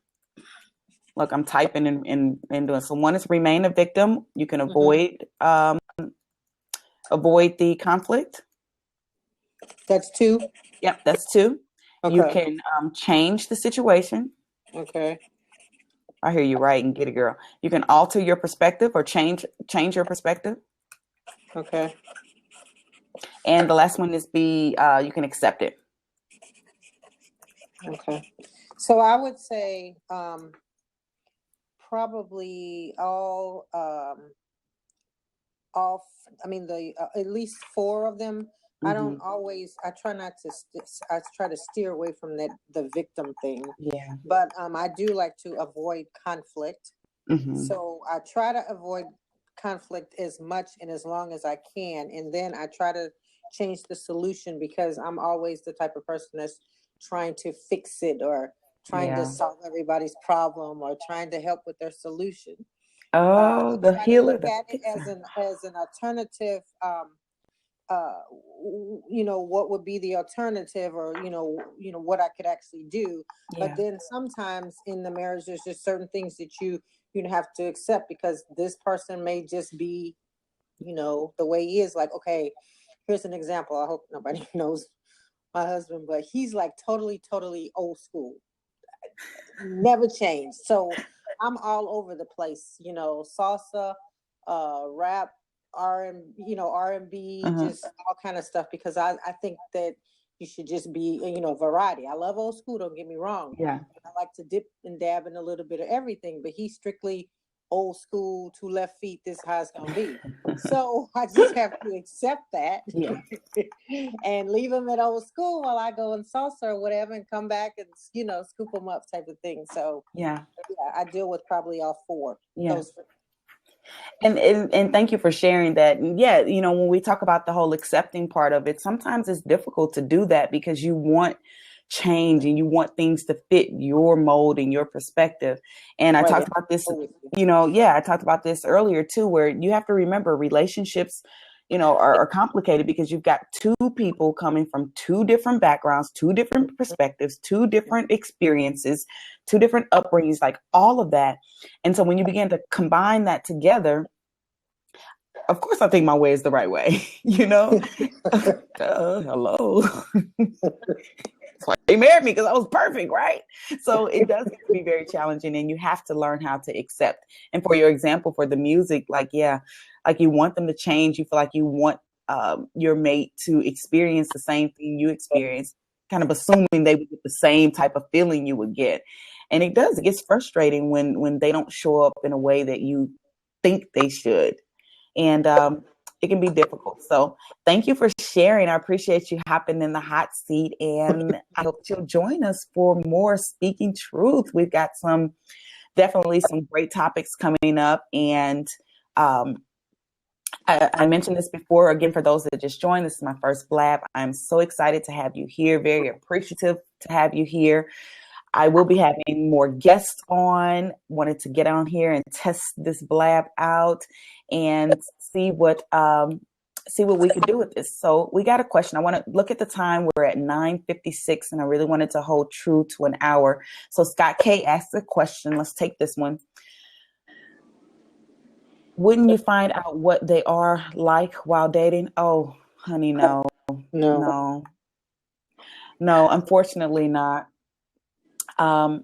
Look, I'm typing and doing. So one is remain a victim. You can avoid the conflict. That's 2. Yep, that's 2. Okay. You can change the situation. Okay. I hear you, right? And get it, girl. You can alter your perspective or change your perspective. Okay. And the last one is you can accept it. Okay. So I would say probably at least 4 of them. I don't always, I try not to, I try to steer away from the victim thing. Yeah. But I do like to avoid conflict. So I try to avoid conflict as much and as long as I can. And then I try to change the solution, because I'm always the type of person that's trying to fix it or trying to solve everybody's problem or trying to help with their solution. Oh, the healer. Look at it as an alternative what would be the alternative, or what I could actually do. Yeah. But then sometimes in the marriage, there's just certain things that you have to accept, because this person may just be, the way he is. Like, okay, here's an example. I hope nobody knows my husband, but he's like totally old school, never changed. So I'm all over the place, salsa, rap, R&B, just all kind of stuff, because I think that you should just be, variety. I love old school, don't get me wrong. Yeah. I like to dip and dab in a little bit of everything, but he's strictly old school, 2 left feet, this is how it's gonna be. So I just have to accept that. Yeah. And leave him at old school while I go and salsa or whatever, and come back and scoop them up, type of thing. So Yeah, I deal with probably all 4. Yeah. Those. And thank you for sharing that. And yeah, when we talk about the whole accepting part of it, sometimes it's difficult to do that because you want change and you want things to fit your mold and your perspective. And I talked about this, I talked about this earlier too, where you have to remember relationships, are complicated because you've got 2 people coming from 2 different backgrounds, 2 different perspectives, 2 different experiences, 2 different upbringings, like all of that. And so when you begin to combine that together, of course, I think my way is the right way, hello. That's why they married me, because I was perfect, right? So it does get to be very challenging, and you have to learn how to accept. And for your example, for the music, like you want them to change. You feel like you want your mate to experience the same thing you experience, kind of assuming they would get the same type of feeling you would get. And it gets frustrating when they don't show up in a way that you think they should. And it can be difficult. So thank you for sharing. I appreciate you hopping in the hot seat, and I hope you'll join us for more Speaking Truth. We've got definitely some great topics coming up. And I mentioned this before. Again, for those that just joined, this is my first Blab. I'm so excited to have you here. Very appreciative to have you here. I will be having more guests on. Wanted to get on here and test this Blab out and see what we could do with this. So we got a question. I want to look at the time. We're at 9:56, and I really wanted to hold true to an hour. So Scott K asked a question. Let's take this one. Wouldn't you find out what they are like while dating? Oh, honey, no, unfortunately not. And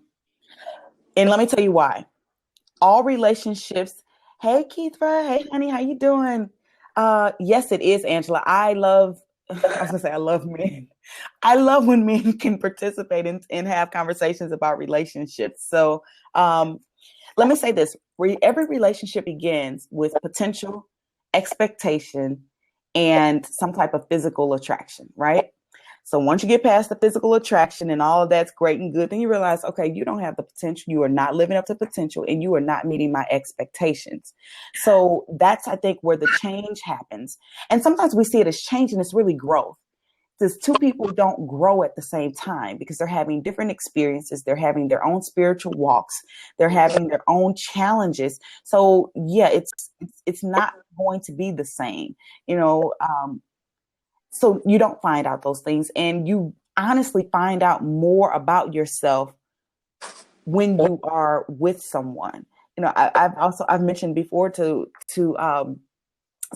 let me tell you why. All relationships. Hey, Keithra. Hey, honey, how you doing? Yes, it is, Angela. I love men. I love when men can participate and have conversations about relationships. So let me say this. Every relationship begins with potential, expectation, and some type of physical attraction, right? So once you get past the physical attraction and all of that's great and good, then you realize, okay, you don't have the potential. You are not living up to potential, and you are not meeting my expectations. So that's, I think, where the change happens. And sometimes we see it as change, and it's really growth. Because 2 people don't grow at the same time because they're having different experiences. They're having their own spiritual walks. They're having their own challenges. So yeah, it's not going to be the same, so you don't find out those things, and you honestly find out more about yourself when you are with someone. I've mentioned before to some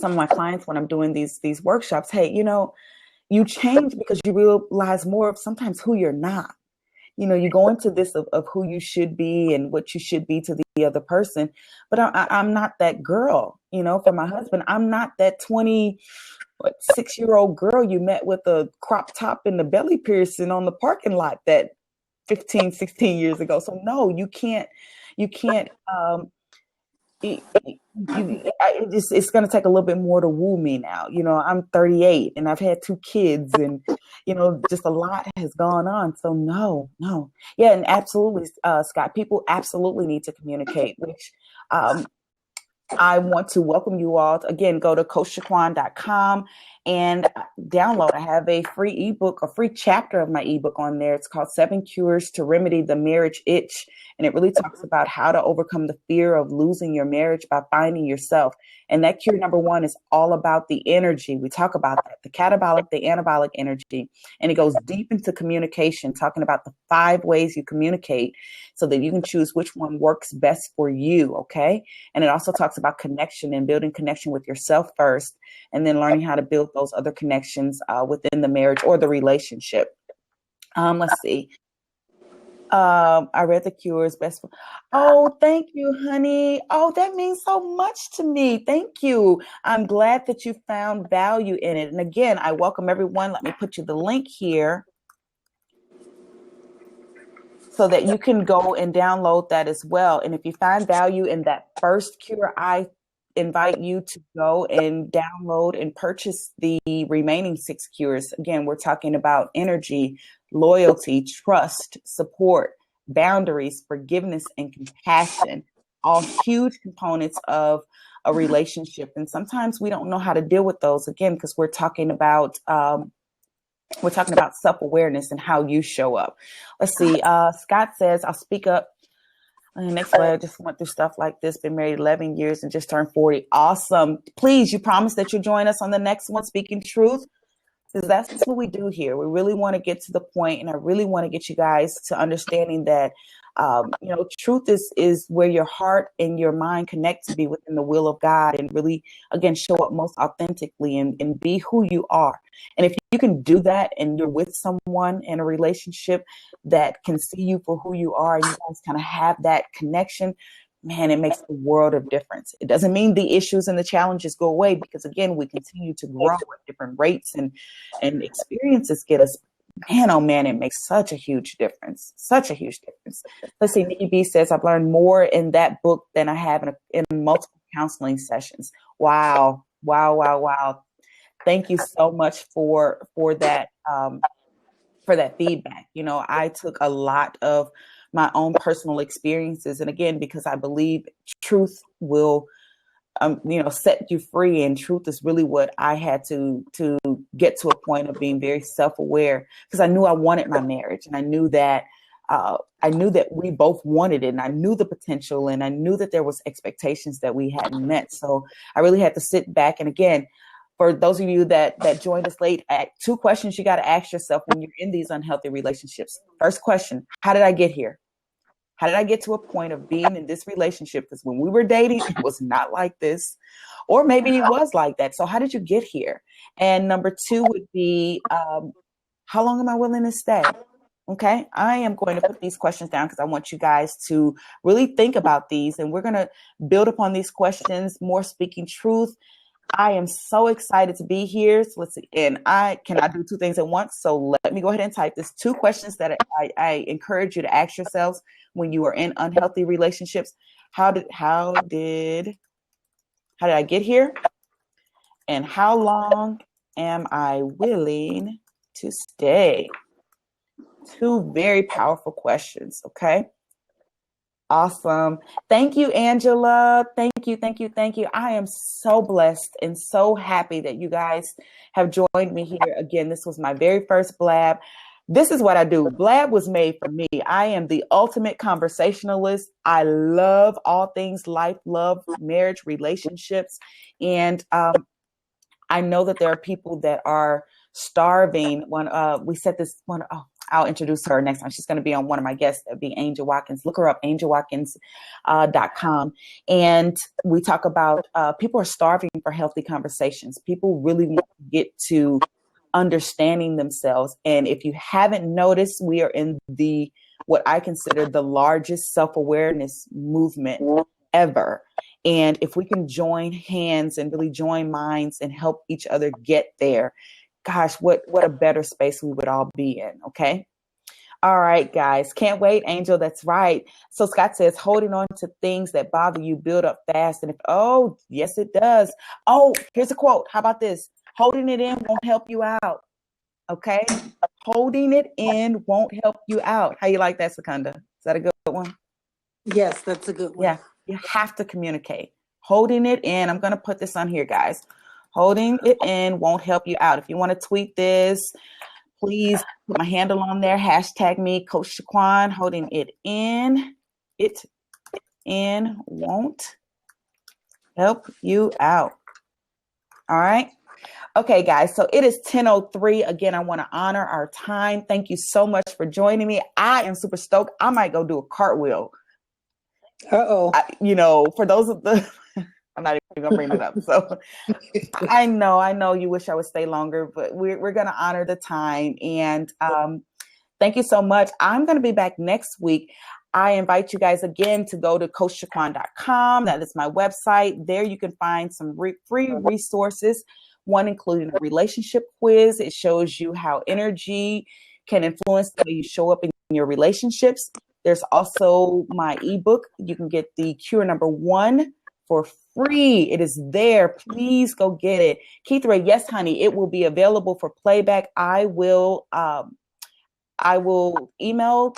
of my clients when I'm doing these workshops, hey, you change because you realize more of sometimes who you're not. You go into this of who you should be and what you should be to the other person, but I'm not that girl. For my husband, I'm not that 6-year-old girl you met with a crop top and the belly piercing on the parking lot that 15, 16 years ago. So no, you can't, it's going to take a little bit more to woo me now. I'm 38 and I've had 2 kids, and, just a lot has gone on. So no. Yeah. And absolutely, Scott, people absolutely need to communicate, which, I want to welcome you all. Again, go to CoachShaquan.com and download. I have a free ebook, a free chapter of my ebook on there. It's called 7 Cures to Remedy the Marriage Itch. And it really talks about how to overcome the fear of losing your marriage by finding yourself. And that cure number 1 is all about the energy. We talk about that, the catabolic, the anabolic energy. And it goes deep into communication, talking about the 5 ways you communicate so that you can choose which one works best for you. Okay. And it also talks about connection and building connection with yourself first, and then learning how to build those other connections within the marriage or the relationship. Let's see. I read the cures best. Oh, thank you, honey. Oh, that means so much to me. Thank you. I'm glad that you found value in it. And again, I welcome everyone. Let me put you the link here so that you can go and download that as well. And if you find value in that first cure, I invite you to go and download and purchase the remaining 6 cures. Again, we're talking about energy, loyalty, trust, support, boundaries, forgiveness, and compassion, all huge components of a relationship. And sometimes we don't know how to deal with those, again, because we're talking about self-awareness and how you show up. Let's see. Scott says, I'll speak up. And next way, I just went through stuff like this, been married 11 years and just turned 40. Awesome. Please, you promise that you'll join us on the next one, Speaking Truth, because that's what we do here. We really want to get to the point, and I really want to get you guys to understanding that, truth is where your heart and your mind connect to be within the will of God, and really, again, show up most authentically and be who you are. And if you can do that and you're with someone in a relationship that can see you for who you are, and you guys kind of have that connection, man, it makes a world of difference. It doesn't mean the issues and the challenges go away, because again, we continue to grow at different rates, and experiences get us. Man, oh man, it makes such a huge difference. Such a huge difference. Let's see. Nikki B says, I've learned more in that book than I have in multiple counseling sessions. Wow. Wow, wow, wow. Thank you so much for that, for that feedback. You know, I took a lot of my own personal experiences. And again, because I believe truth will, set you free. And truth is really what I had to get to a point of being very self-aware, because I knew I wanted my marriage, and I knew that we both wanted it, and I knew the potential, and I knew that there was expectations that we hadn't met. So I really had to sit back. And again, for those of you that joined us late, 2 questions you got to ask yourself when you're in these unhealthy relationships. First question, how did I get here? How did I get to a point of being in this relationship? Because when we were dating, it was not like this, or maybe it was like that. So how did you get here? And number 2 would be, how long am I willing to stay? Okay, I am going to put these questions down because I want you guys to really think about these, and we're going to build upon these questions, more Speaking Truth. I am so excited to be here. So let's see. And I cannot do 2 things at once. So let me go ahead and type this. 2 questions that I encourage you to ask yourselves when you are in unhealthy relationships. How did I get here? And how long am I willing to stay? 2 very powerful questions. Okay. Awesome. Thank you, Angela. Thank you. Thank you. Thank you. I am so blessed and so happy that you guys have joined me here again. This was my very first Blab. This is what I do. Blab was made for me. I am the ultimate conversationalist. I love all things life, love, marriage, relationships. And I know that there are people that are starving. We said this one. Oh, I'll introduce her next time. She's going to be on one of my guests. That'd be Angel Watkins. Look her up, angelwatkins.com. And we talk about people are starving for healthy conversations. People really want to get to understanding themselves. And if you haven't noticed, we are in what I consider the largest self-awareness movement ever. And if we can join hands and really join minds and help each other get there, gosh, what a better space we would all be in. Okay. All right, guys. Can't wait, Angel. That's right. So Scott says, holding on to things that bother you build up fast. And oh, yes, it does. Oh, here's a quote. How about this? Holding it in won't help you out. Okay. Holding it in won't help you out. How you like that, Secunda? Is that a good one? Yes, that's a good one. Yeah. You have to communicate. Holding it in. I'm going to put this on here, guys. Holding it in won't help you out. If you want to tweet this, please put my handle on there. Hashtag me, Coach Shaquan. Holding it in. It in won't help you out. All right. Okay, guys. So it is 10:03. Again, I want to honor our time. Thank you so much for joining me. I am super stoked. I might go do a cartwheel. For those of the, I'm not even gonna bring that up. So I know you wish I would stay longer, but we're gonna honor the time. And thank you so much. I'm gonna be back next week. I invite you guys again to go to coachshaquan.com. That is my website. There you can find some free resources, one including a relationship quiz. It shows you how energy can influence the way you show up in your relationships. There's also my ebook. You can get the Cure Number 1 for free. It is there. Please go get it. Keith Ray, yes, honey, it will be available for playback. I will email.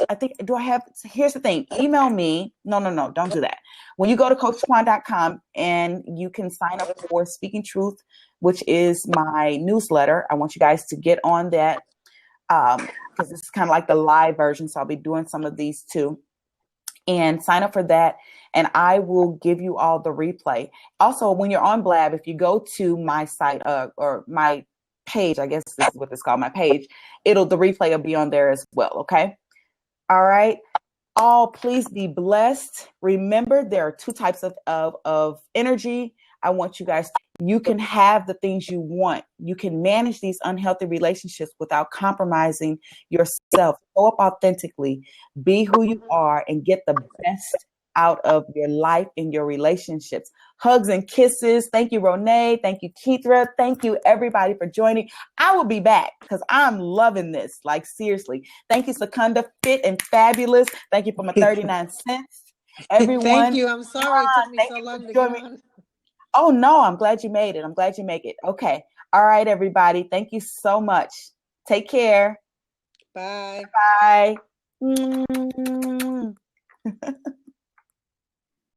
Here's the thing. Email me. No, don't do that. When you go to coachshaquan.com and you can sign up for Speaking Truth, which is my newsletter. I want you guys to get on that because this is kind of like the live version. So I'll be doing some of these too. And sign up for that, and I will give you all the replay. Also, when you're on Blab, if you go to my site or my page, I guess this is what it's called, my page, the replay will be on there as well. Okay. All right. All, please be blessed. Remember, there are two types of energy. I want you guys, you can have the things you want. You can manage these unhealthy relationships without compromising yourself. Show up authentically, be who you are, and get the best out of your life and your relationships. Hugs and kisses. Thank you, Renee. Thank you, Keithra. Thank you, everybody, for joining. I will be back because I'm loving this. Like, seriously. Thank you, Secunda. Fit and fabulous. Thank you for my 39 cents. Everyone. Thank you. I'm sorry it took me so long to get on. Oh, no, I'm glad you made it. I'm glad you make it. Okay. All right, everybody. Thank you so much. Take care. Bye. Bye.